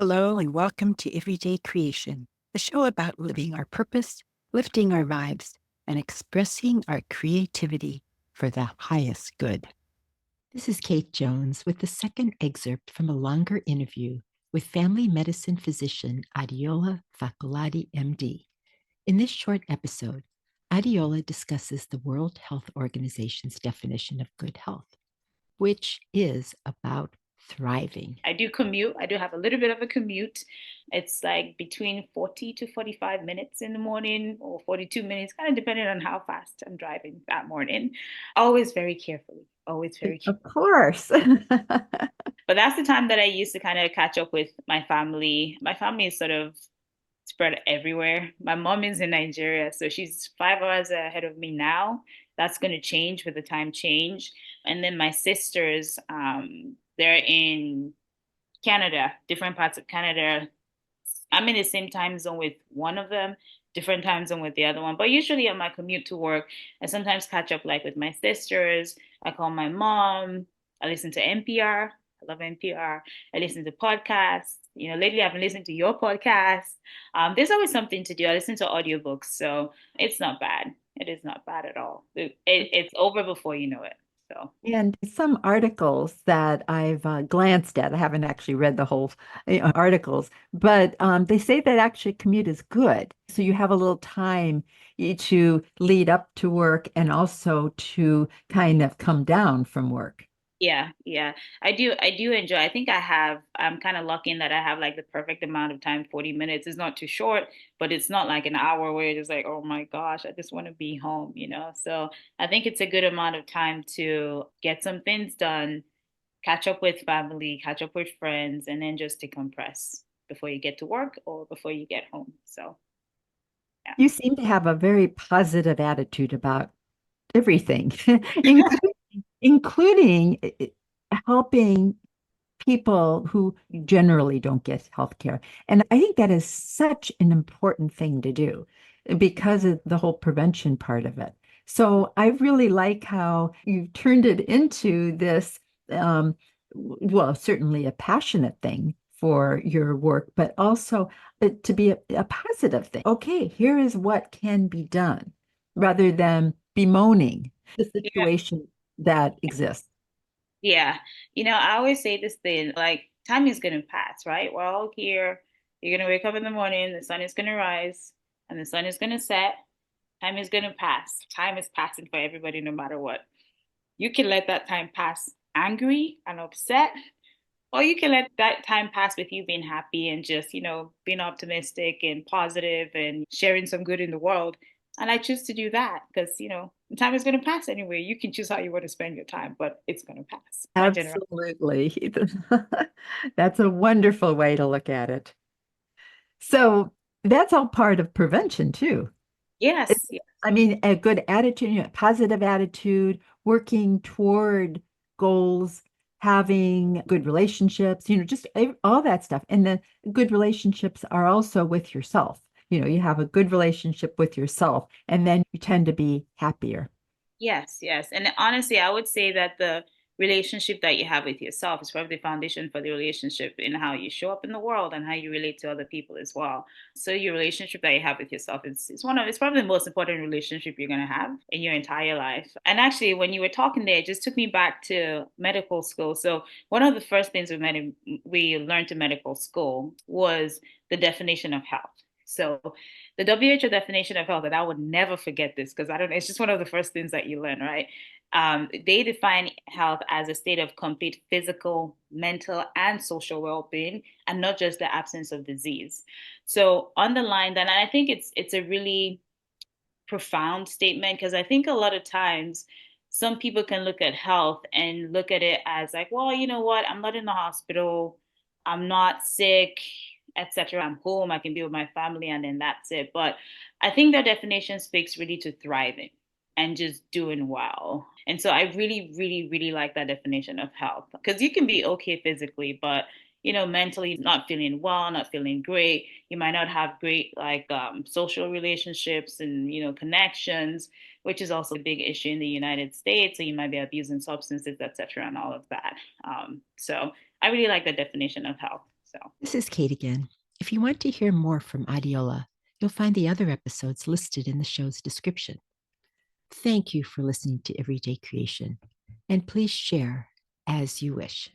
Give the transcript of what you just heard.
Hello, and welcome to Everyday Creation, the show about living our purpose, lifting our vibes, and expressing our creativity for the highest good. This is Kate Jones with the second excerpt from a longer interview with family medicine physician Adeola Fakolade, MD. In this short episode, Adeola discusses the World Health Organization's definition of good health, which is about thriving. I do commute. I do have a little bit of a commute. It's like between 40 to 45 minutes in the morning or 42 minutes, kind of depending on how fast I'm driving that morning. Always very carefully, always very carefully. Of course. But that's the time that I used to kind of catch up with my family. My family is sort of spread everywhere. My mom is in Nigeria, so she's 5 hours ahead of me now. That's going to change with the time change. And then my sisters, they're in Canada, different parts of Canada. I'm in the same time zone with one of them, different time zone with the other one. But usually on my commute to work, I sometimes catch up like with my sisters. I call my mom. I listen to NPR. I love NPR. I listen to podcasts. Lately I've been listening to your podcast. There's always something to do. I listen to audiobooks, so it's not bad. It is not bad at all. It's over before you know it. So And some articles that I've glanced at, I haven't actually read the whole articles, but they say that actually commute is good. So you have a little time to lead up to work and also to kind of come down from work. yeah, yeah. I do enjoy. I'm kind of lucky in that I have like the perfect amount of time. 40 minutes is not too short, but it's not like an hour where you're just like, oh my gosh, I just want to be home. So I think it's a good amount of time to get some things done, catch up with family, catch up with friends, and then just decompress before you get to work or before you get home. So yeah. You seem to have a very positive attitude about everything, including, including helping people who generally don't get health care. And I think that is such an important thing to do because of the whole prevention part of it. So I really like how you turned it into this, well, certainly a passionate thing for your work, but also to be a positive thing. Okay, here is what can be done rather than bemoaning the situation that exists. Yeah. I always say this thing like, time is going to pass, right? We're all here. You're going to wake up in the morning, the sun is going to rise, and the sun is going to set. Time is going to pass. Time is passing for everybody, no matter what. You can let that time pass angry and upset, or you can let that time pass with you being happy and just, being optimistic and positive and sharing some good in the world. And I choose to do that because, time is going to pass anyway. You can choose how you want to spend your time, but it's going to pass. My general. Absolutely. That's a wonderful way to look at it. So that's all part of prevention too. It- Yes. I mean, a good attitude, positive attitude, working toward goals, having good relationships, just all that stuff. And the good relationships are also with yourself. You have a good relationship with yourself, and then you tend to be happier. Yes, yes. And honestly, I would say that the relationship that you have with yourself is probably the foundation for the relationship in how you show up in the world and how you relate to other people as well. So your relationship that you have with yourself it's probably the most important relationship you're gonna have in your entire life. And actually when you were talking there, it just took me back to medical school. So one of the first things we learned in medical school was the definition of health. So the WHO definition of health, and I would never forget this because I don't know, it's just one of the first things that you learn, right? They define health as a state of complete physical, mental, and social well-being, and not just the absence of disease. So underline that, and I think it's a really profound statement because I think a lot of times some people can look at health and look at it as like, well, you know what? I'm not in the hospital. I'm not sick, etc. I'm home. I can be with my family, and then that's it. But I think that definition speaks really to thriving and just doing well. And so I really, really, really like that definition of health because you can be okay physically, but mentally not feeling well, not feeling great. You might not have great like social relationships and connections, which is also a big issue in the United States. So you might be abusing substances, etc., and all of that. So I really like the definition of health. So, This is Kate again. If you want to hear more from Adeola, you'll find the other episodes listed in the show's description. Thank you for listening to Everyday Creation, and please share as you wish.